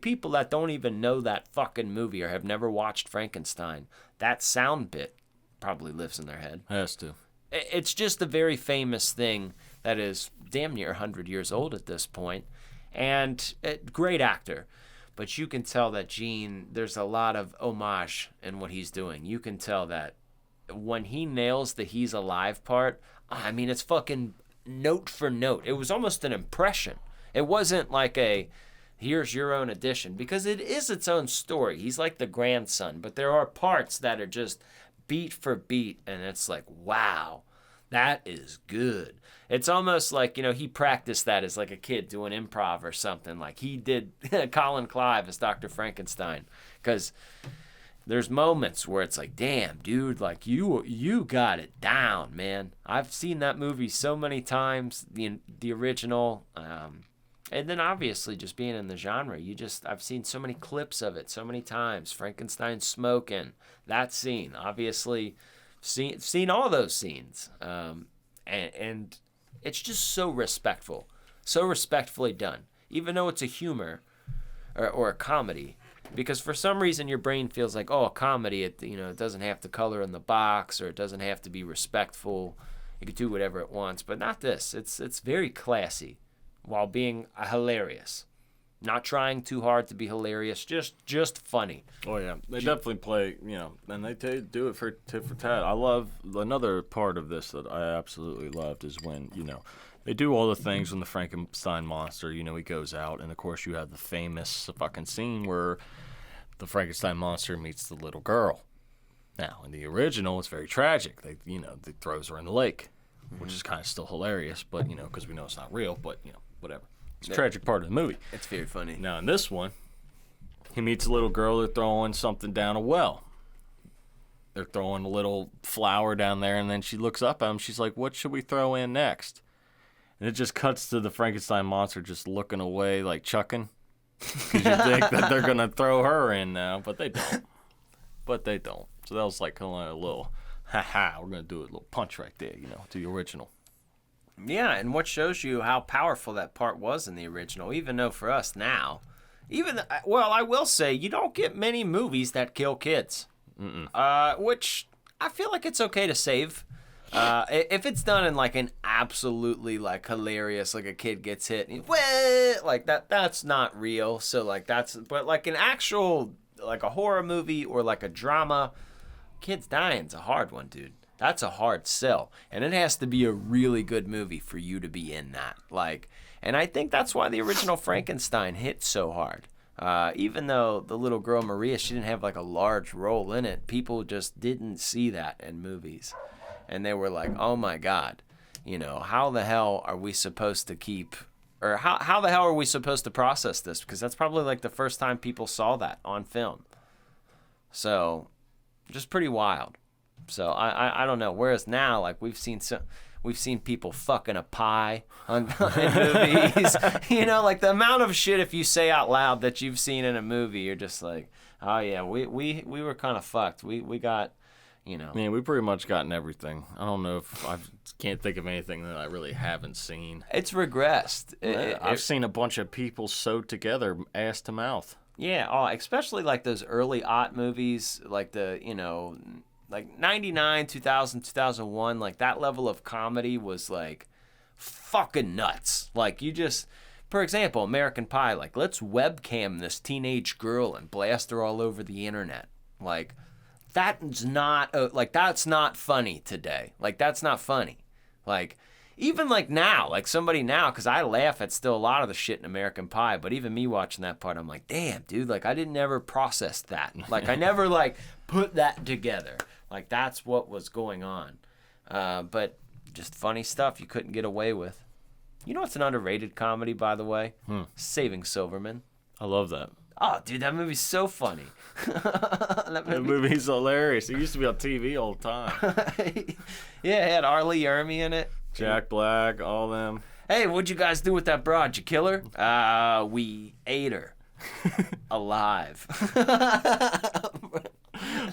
People that don't even know that fucking movie or have never watched Frankenstein, that sound bit probably lives in their head. Has to. It's just a very famous thing that is damn near 100 years old at this point. And great actor. But you can tell that Gene, there's a lot of homage in what he's doing. You can tell that when he nails the he's alive part, I mean, it's fucking note for note. It was almost an impression. It wasn't like here's your own addition, because it is its own story. He's like the grandson, but there are parts that are just beat for beat, and it's like, wow, that is good. It's almost like, he practiced that as like a kid doing improv or something. Like he did Colin Clive as Dr. Frankenstein, because there's moments where it's like, damn, dude, like you got it down, man. I've seen that movie so many times, the original, and then obviously just being in the genre, I've seen so many clips of it so many times. Frankenstein smoking, that scene, obviously, seen all those scenes, and it's just so respectful, so respectfully done, even though it's a humor or a comedy. Because for some reason your brain feels like, a comedy, it doesn't have to color in the box, or it doesn't have to be respectful. it could do whatever it wants, but not this. It's very classy while being hilarious. Not trying too hard to be hilarious, just funny. Oh yeah, they definitely play, and they do it for tit for tat. I love another part of this that I absolutely loved is when they do all the things when the Frankenstein monster, he goes out, and of course you have the famous fucking scene where the Frankenstein monster meets the little girl. Now in the original, it's very tragic. They throws her in the lake, which is kind of still hilarious, but because we know it's not real, but whatever. It's a tragic part of the movie. It's very funny. Now, in this one, he meets a little girl. They're throwing something down a well. They're throwing a little flower down there, and then she looks up at him. She's like, what should we throw in next? And it just cuts to the Frankenstein monster just looking away like chucking. Because you think that they're going to throw her in now, but they don't. So that was like kind of a little, we're going to do a little punch right there, to the original. Yeah, and what shows you how powerful that part was in the original, even though for us now, I will say, you don't get many movies that kill kids. Which I feel like it's okay to save. If it's done in like an absolutely like hilarious, like a kid gets hit, like that's not real. So like but like an actual, like a horror movie or like a drama, kids dying's a hard one, dude. That's a hard sell, and it has to be a really good movie for you to be in that. And I think that's why the original Frankenstein hit so hard. Even though the little girl Maria, she didn't have like a large role in it, people just didn't see that in movies, and they were like, "Oh my God, how the hell are we supposed to keep, or how the hell are we supposed to process this?" Because that's probably like the first time people saw that on film. So, just pretty wild. So I don't know. Whereas now, like we've seen people fucking a pie in movies. Like the amount of shit if you say out loud that you've seen in a movie, you're just like, oh yeah, we were kind of fucked. We got, Man, we pretty much gotten everything. I don't know if I can't think of anything that I really haven't seen. It's regressed. I've seen a bunch of people sewed together, ass to mouth. Yeah, especially like those early movies, like the like 99, 2000, 2001, like that level of comedy was like fucking nuts. Like for example, American Pie, like let's webcam this teenage girl and blast her all over the internet. Like that's not funny today. Like that's not funny. Like even like now, like somebody now, because I laugh at still a lot of the shit in American Pie, but even me watching that part, I'm like, damn, dude, like I didn't ever process that. Like I never like put that together. Like that's what was going on. But just funny stuff you couldn't get away with. It's an underrated comedy, by the way? Saving Silverman. I love that. Oh, dude, that movie's so funny. That movie's hilarious. It used to be on TV all the time. Yeah, it had Arlie Ermy in it. Jack Black, all them. Hey, what'd you guys do with that broad? Did you kill her? We ate her. Alive.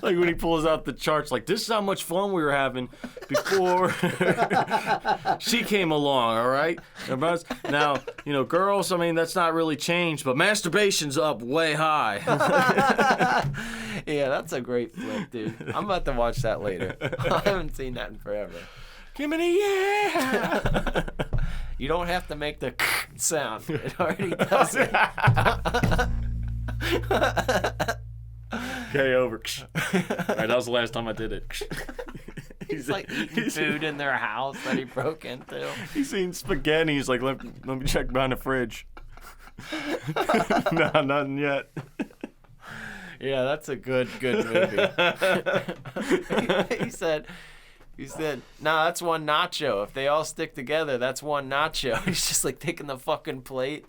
Like when he pulls out the charts, like, this is how much fun we were having before she came along, all right? Now, girls, I mean, that's not really changed, but masturbation's up way high. Yeah, that's a great flick, dude. I'm about to watch that later. I haven't seen that in forever. Give me the yeah! You don't have to make the sound. It already does it. Okay, over. All right, that was the last time I did it. He's like eating food in their house that he broke into. He's eating spaghetti. He's like, let me check behind the fridge. No, nothing yet. Yeah, that's a good movie. He said, no, that's one nacho. If they all stick together, that's one nacho. He's just like taking the fucking plate.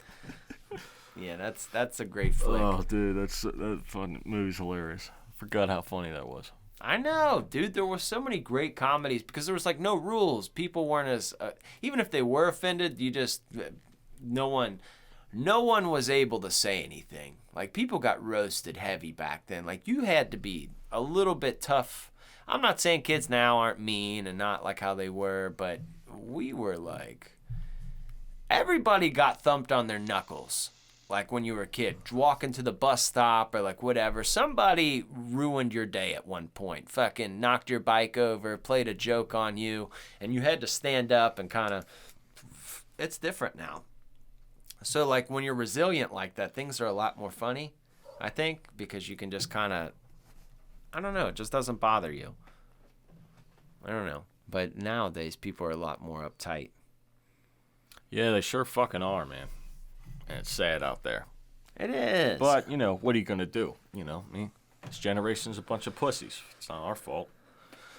Yeah, that's a great flick. Oh, dude, that fun movie's hilarious. Forgot how funny that was. I know, dude. There were so many great comedies because there was like no rules. People weren't as even if they were offended, no one was able to say anything. Like people got roasted heavy back then. Like you had to be a little bit tough. I'm not saying kids now aren't mean and not like how they were, but we were like everybody got thumped on their knuckles. like when you were a kid, walking to the bus stop or like whatever, somebody ruined your day at one point. Fucking knocked your bike over, played a joke on you, and you had to stand up and kind of, it's different now. So like when you're resilient like that, things are a lot more funny, I think, because you can just kind of, I don't know, it just doesn't bother you. I don't know. But nowadays, people are a lot more uptight. Yeah, they sure fucking are, man. And it's sad out there. It is. But, you know, what are you going to do? You know, I mean, this generation's a bunch of pussies. It's not our fault.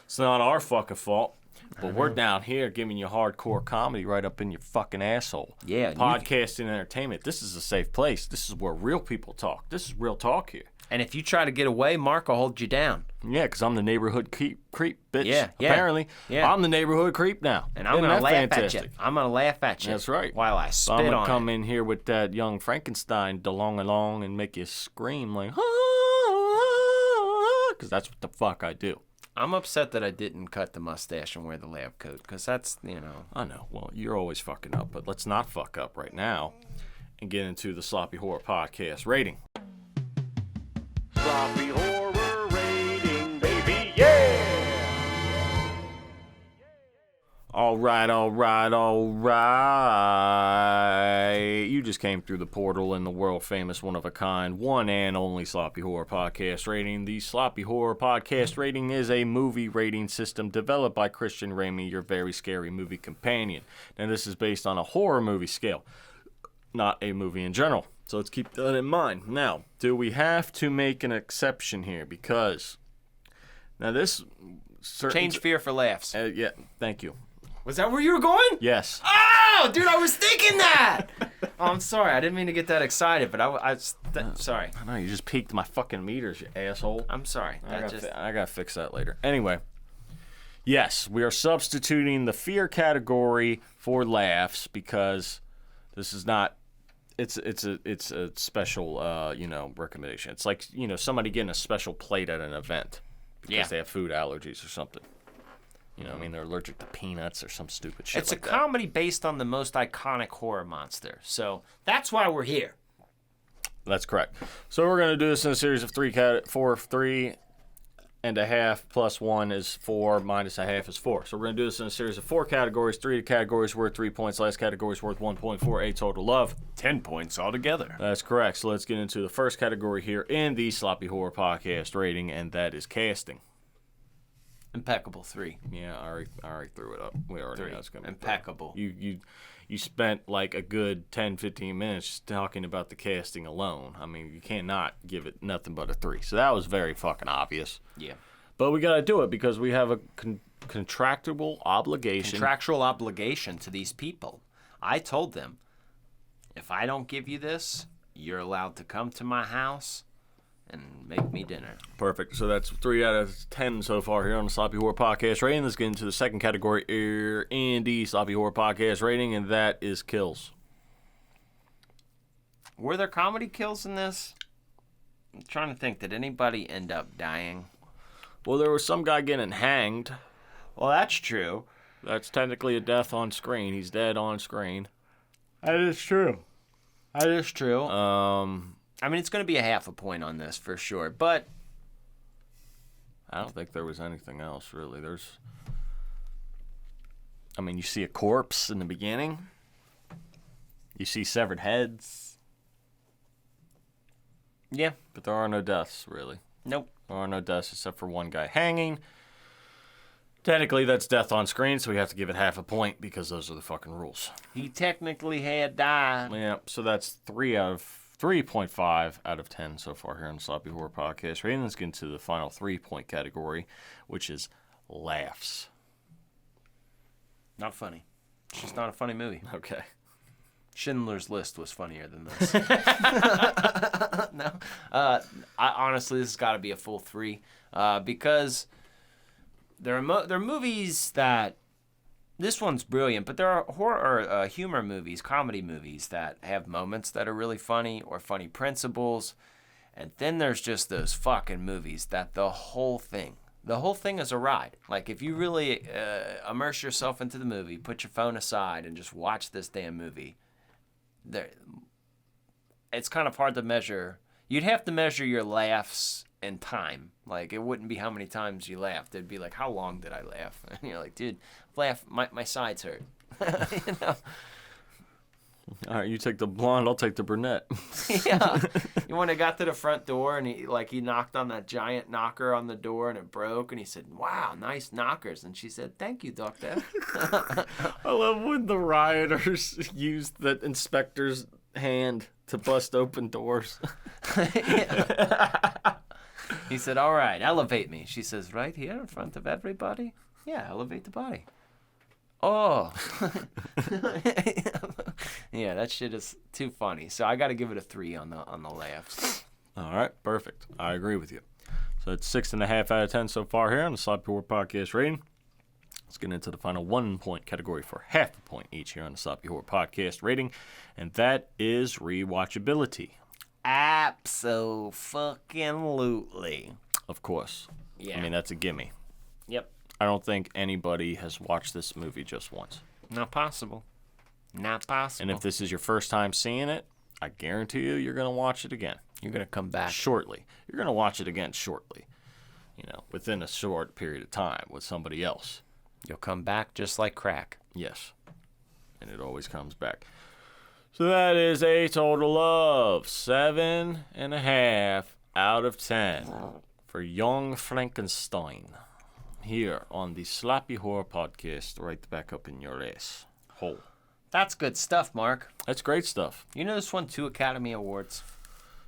It's not our fucking fault. But we're down here giving you hardcore comedy right up in your fucking asshole. Yeah. Podcasting and entertainment. This is a safe place. This is where real people talk. This is real talk here. And if you try to get away, Mark will hold you down. Yeah, because I'm the neighborhood creep, bitch. Yeah. Apparently. Yeah. I'm the neighborhood creep now. And I'm going to laugh at you. I'm going to laugh at you. That's right. While I spit on I'm it. going to come in here with that Young Frankenstein along and make you scream like, because that's what the fuck I do. I'm upset that I didn't cut the mustache and wear the lab coat, because that's, I know. Well, you're always fucking up, but let's not fuck up right now and get into the Sloppy Horror Podcast rating. Sloppy horror rating, baby, yeah! All right. You just came through the portal in the world-famous, one-of-a-kind, one and only Sloppy Horror Podcast rating. The Sloppy Horror Podcast rating is a movie rating system developed by Christian Ramey, your very scary movie companion. Now, this is based on a horror movie scale, not a movie in general. So let's keep that in mind. Now, do we have to make an exception here? Because now this change fear for laughs. Yeah, thank you. Was that where you were going? Yes. Oh, dude, I was thinking that. Oh, I'm sorry. I didn't mean to get that excited, but sorry. I know, you just peaked my fucking meters, you asshole. I'm sorry. I gotta fix that later. Anyway, yes, we are substituting the fear category for laughs because this is not. It's a special recommendation. It's like somebody getting a special plate at an event because they have food allergies or something. I mean, they're allergic to peanuts or some stupid shit. It's like a comedy based on the most iconic horror monster, so that's why we're here. That's correct. So we're gonna do this in a series of 3.5 plus 1 is 4 minus a half is 4. So we're gonna do this in a series of 4 categories. 3 categories worth 3 points. Last category's worth 1.4. A total of 10 points altogether. That's correct. So let's get into the first category here in the Sloppy Horror Podcast rating, and that is casting. Impeccable 3. Yeah, I already threw it up. We already know it's gonna be impeccable. You spent like a good 10-15 minutes talking about the casting alone. I mean, you cannot give it nothing but a 3. So that was very fucking obvious. Yeah. But we got to do it because we have a contractual obligation. Contractual obligation to these people. I told them, if I don't give you this, you're allowed to come to my house and make me dinner. Perfect. So that's 3 out of 10 so far here on the Sloppy Horror Podcast rating. Let's get into the second category here in the Sloppy Horror Podcast rating, and that is kills. Were there comedy kills in this? I'm trying to think. Did anybody end up dying? Well, there was some guy getting hanged. Well, that's true. That's technically a death on screen. He's dead on screen. That is true. That is true. I mean, it's going to be a half a point on this for sure, but I don't think there was anything else, really. You see a corpse in the beginning. You see severed heads. Yeah. But there are no deaths, really. Nope. There are no deaths except for one guy hanging. Technically, that's death on screen, so we have to give it half a point because those are the fucking rules. He technically had died. Yeah, so that's 3.5 out of 10 so far here on the Sloppy Horror Podcast. Right, let's get into the final 3-point category, which is laughs. Not funny. It's just not a funny movie. Okay. Schindler's List was funnier than this. No. Honestly, this has got to be a full 3 because there are movies that... This one's brilliant, but there are horror or humor movies, comedy movies that have moments that are really funny or funny principles. And then there's just those fucking movies that the whole thing is a ride. Like, if you really immerse yourself into the movie, put your phone aside and just watch this damn movie, it's kind of hard to measure. You'd have to measure your laughs in time. Like, it wouldn't be how many times you laughed. It'd be like, how long did I laugh? And you're like, dude, laugh, my sides hurt. You know? All right, you take the blonde, I'll take the brunette. Yeah. When I got to the front door and he knocked on that giant knocker on the door and it broke and he said, wow, nice knockers. And she said, thank you, doctor. I love when the rioters used the inspector's hand to bust open doors. He said, all right, elevate me. She says, right here in front of everybody? Yeah, elevate the body. Oh. Yeah, that shit is too funny. So I got to give it a 3 on the laughs. All right, perfect. I agree with you. So it's 6.5 out of 10 so far here on the Sloppy Horror Podcast rating. Let's get into the final 1 point category for half a point each here on the Sloppy Horror Podcast rating, and that is rewatchability. Abso-fucking-lutely. Of course. Yeah. I mean, that's a gimme. Yep. I don't think anybody has watched this movie just once. Not possible. Not possible. And if this is your first time seeing it, I guarantee you're going to watch it again. You're going to come back. Shortly. You're going to watch it again shortly. Within a short period of time with somebody else. You'll come back just like crack. Yes. And it always comes back. So that is a total of 7.5 out of 10 for Young Frankenstein. Here on the Sloppy Horror Podcast, right back up in your ass hole. That's good stuff, Mark. That's great stuff. You know this won 2 Academy Awards.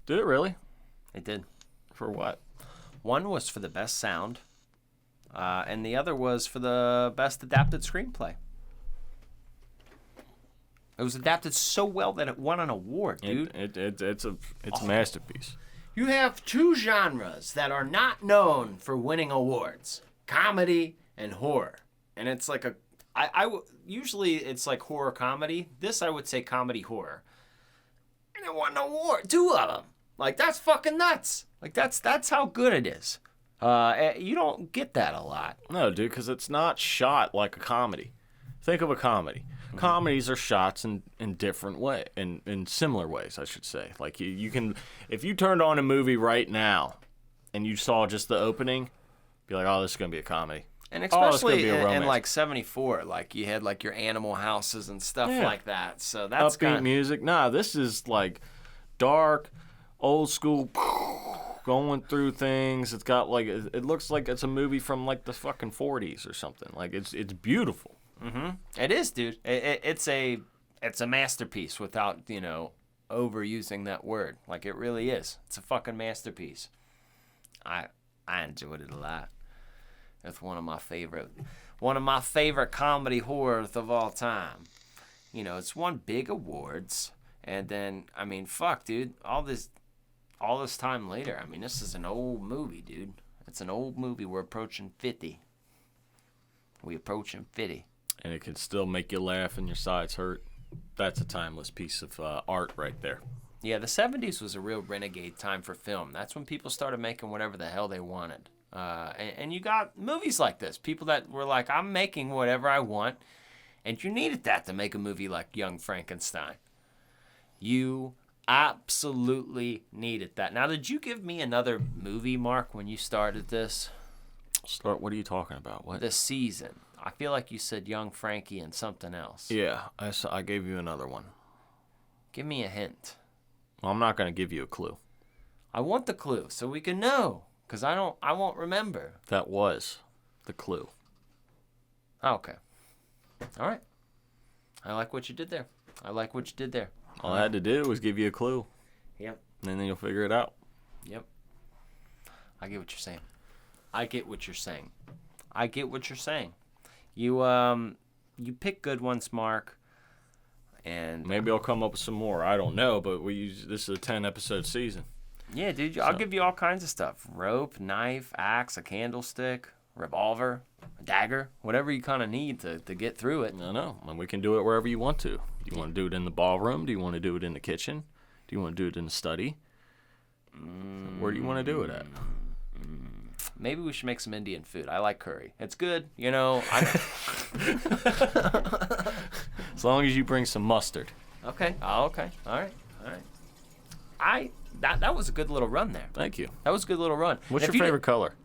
Did it really? It did. For what? One was for the best sound, and the other was for the best adapted screenplay. It was adapted so well that it won an award, dude. It's a masterpiece. You have 2 genres that are not known for winning awards: comedy and horror. And it's like usually it's like horror comedy. This I would say comedy horror. And it won an award, 2 of them. Like, that's fucking nuts. Like, that's how good it is. You don't get that a lot. No, dude, because it's not shot like a comedy. Think of a comedy. Mm-hmm. Comedies are shots in different way, in similar ways, I should say. Like, you can, if you turned on a movie right now and you saw just the opening, be like, oh, this is gonna be a comedy. And especially in like 74, like you had like your Animal Houses and stuff like that. So that's upbeat music. Nah, this is like dark, old school, going through things. It's got like, it looks like it's a movie from like the fucking 40s or something. Like, it's beautiful. Mm-hmm. It is, dude. It's a masterpiece without, overusing that word. Like, it really is. It's a fucking masterpiece. I enjoyed it a lot. It's one of my favorite comedy horrors of all time. It's won big awards, and then fuck, dude, all this time later. This is an old movie, dude. It's an old movie. We're approaching 50. And it can still make you laugh and your sides hurt. That's a timeless piece of art right there. Yeah, the 70s was a real renegade time for film. That's when people started making whatever the hell they wanted. And you got movies like this. People that were like, I'm making whatever I want. And you needed that to make a movie like Young Frankenstein. You absolutely needed that. Now, did you give me another movie, Mark, when you started this? What are you talking about? What? This season. I feel like you said Young Frankie and something else. Yeah, I gave you another one. Give me a hint. Well, I'm not going to give you a clue. I want the clue so we can know. Because I won't remember. That was the clue. Okay. All right. I like what you did there. All I had to do was give you a clue. Yep. And then you'll figure it out. Yep. I get what you're saying. You pick good ones, Mark. And maybe I'll come up with some more. I don't know, but this is a 10-episode season. Yeah, dude, I'll give you all kinds of stuff. Rope, knife, axe, a candlestick, revolver, a dagger, whatever you kind of need to get through it. I know, and we can do it wherever you want to. Do you want to do it in the ballroom? Do you want to do it in the kitchen? Do you want to do it in the study? Where do you want to do it at? Maybe we should make some Indian food. I like curry. It's good, As long as you bring some mustard. Okay. Oh, okay. All right. that was a good little run there. Thank you. That was a good little run. What's And your if favorite color?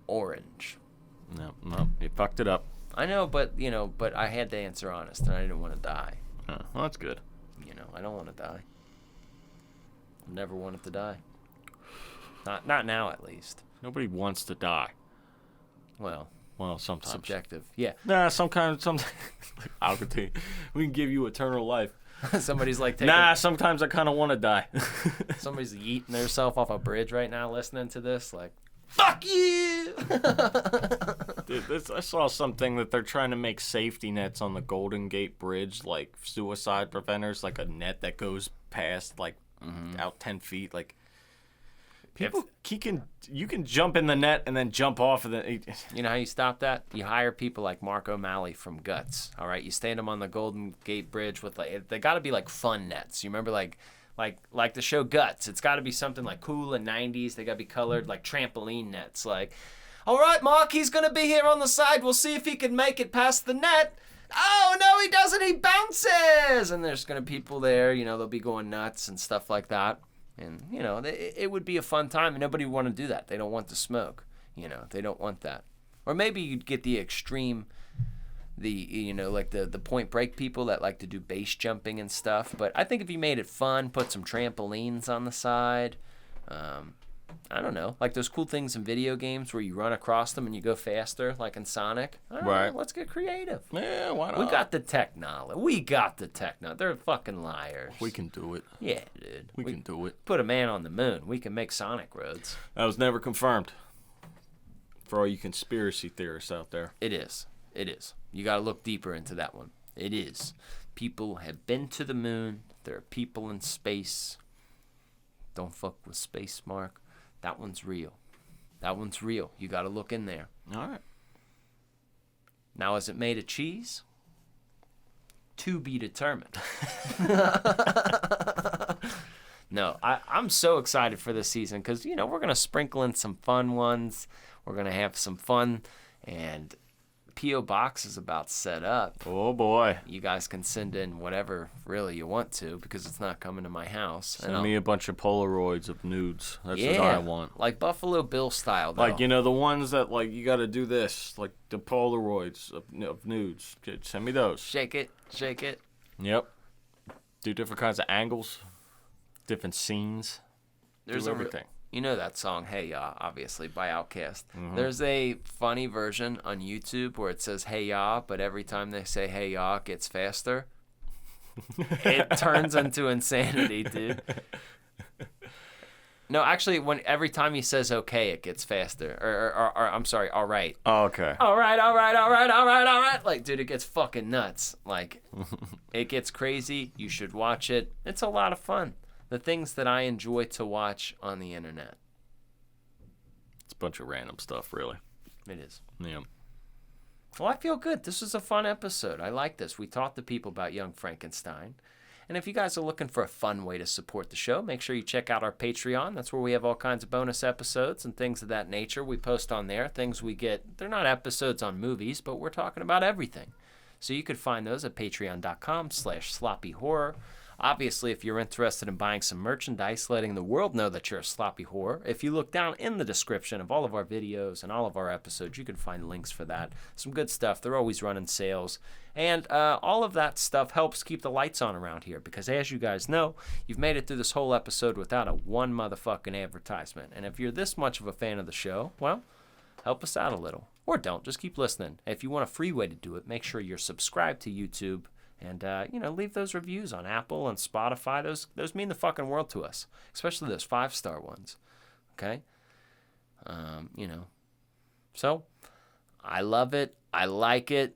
Orange. No, you fucked it up. I know, but I had to answer honest, and I didn't want to die. Oh, well, that's good. I don't want to die. I've never wanted to die. Not now, at least. Nobody wants to die. Well, Sometimes. subjective. Yeah. Nah, sometimes. I'll continue. We can give you eternal life. Somebody's like taking, Nah, sometimes I kind of want to die. somebody's yeeting themselves off a bridge right now listening to this. Like, fuck you! Dude, I saw something that they're trying to make safety nets on the Golden Gate Bridge, like suicide preventers, like a net that goes past, like, out 10 feet. Like, people, you can jump in the net and then jump off of it. You know how you stop that? You hire people like Mark O'Malley from Guts. All right, you stand them on the Golden Gate Bridge with they got to be like fun nets. You remember like the show Guts? It's got to be something like cool and 90s. They got to be colored like trampoline nets. Like, all right, Mark, he's gonna be here on the side. We'll see if he can make it past the net. Oh no, he doesn't. He bounces, and there's gonna be people there. They'll be going nuts and stuff like that. And, it would be a fun time, and nobody would want to do that. They don't want to smoke. They don't want that. Or maybe you'd get the extreme, like the Point Break people that like to do base jumping and stuff. But I think if you made it fun, put some trampolines on the side, I don't know, like those cool things in video games where you run across them and you go faster, like in Sonic. Right. Let's get creative. Yeah, why not? We got the technology. They're fucking liars. We can do it. Yeah, dude. We can do it. Put a man on the moon. We can make Sonic roads. That was never confirmed. For all you conspiracy theorists out there. It is. You got to look deeper into that one. It is. People have been to the moon. There are people in space. Don't fuck with space, Mark. That one's real. You got to look in there. All right. Now, is it made of cheese? To be determined. No, I'm so excited for this season because, we're going to sprinkle in some fun ones. We're going to have some fun. And P.O. Box is about set up. Oh, boy. You guys can send in whatever really you want to because it's not coming to my house. Send me a bunch of Polaroids of nudes. That's what I want. Like Buffalo Bill style, though. Like, the ones that, like, you got to do this. Like, the Polaroids of nudes. Send me those. Shake it. Yep. Do different kinds of angles. Different scenes. There's do everything. You know that song, Hey Ya, obviously, by Outkast. Mm-hmm. There's a funny version on YouTube where it says Hey Ya, but every time they say Hey Ya, it gets faster. It turns into insanity, dude. No, actually, every time he says okay, it gets faster. Or I'm sorry, all right. Oh, okay. All right. Like, dude, it gets fucking nuts. Like, it gets crazy. You should watch it. It's a lot of fun. The things that I enjoy to watch on the internet. It's a bunch of random stuff, really. It is. Yeah. Well, I feel good. This was a fun episode. I like this. We talked to people about Young Frankenstein. And if you guys are looking for a fun way to support the show, make sure you check out our Patreon. That's where we have all kinds of bonus episodes and things of that nature. We post on there. Things we get, they're not episodes on movies, but we're talking about everything. So you could find those at patreon.com/sloppyhorror. Obviously, if you're interested in buying some merchandise, letting the world know that you're a sloppy whore, if you look down in the description of all of our videos and all of our episodes, you can find links for that. Some good stuff. They're always running sales. And all of that stuff helps keep the lights on around here because, as you guys know, you've made it through this whole episode without a one motherfucking advertisement. And if you're this much of a fan of the show, well, help us out a little. Or don't. Just keep listening. If you want a free way to do it, make sure you're subscribed to YouTube. And, leave those reviews on Apple and Spotify. Those mean the fucking world to us, especially those 5-star ones. Okay? So, I love it. I like it.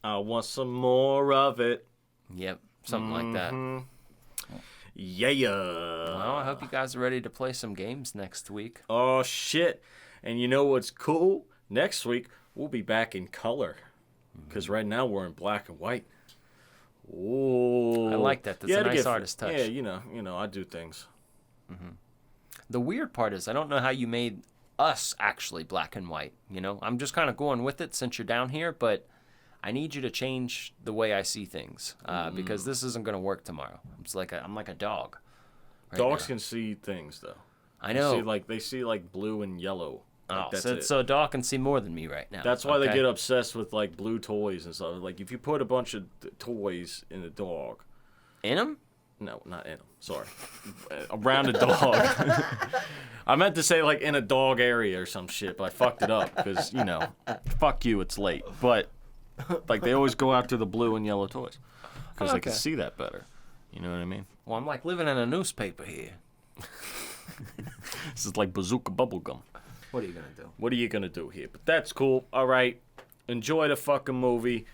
I want some more of it. Yep, something like that. Yeah. Well, I hope you guys are ready to play some games next week. Oh, shit. And you know what's cool? Next week, we'll be back in color. Because right now we're in black and white. Oh, I like that. That's a nice artist touch. Yeah, you know, I do things. Mm-hmm. The weird part is I don't know how you made us actually black and white. I'm just kind of going with it since you're down here, but I need you to change the way I see things because this isn't gonna work tomorrow. I'm like a dog. Dogs can see things though. I know. They see like blue and yellow. Like, So a dog can see more than me right now. That's why they get obsessed with like blue toys and stuff. Like if you put a bunch of toys in a dog. In them? No, not in them. Sorry. Around a dog. I meant to say like in a dog area or some shit, but I fucked it up because, you know, fuck you, it's late. But like they always go after the blue and yellow toys because they can see that better. You know what I mean? Well, I'm like living in a newspaper here. This is like bazooka bubblegum. What are you going to do? What are you going to do here? But that's cool. All right. Enjoy the fucking movie.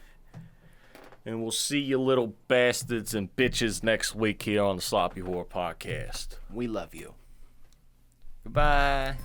And we'll see you little bastards and bitches next week here on the Sloppy Horror Podcast. We love you. Goodbye.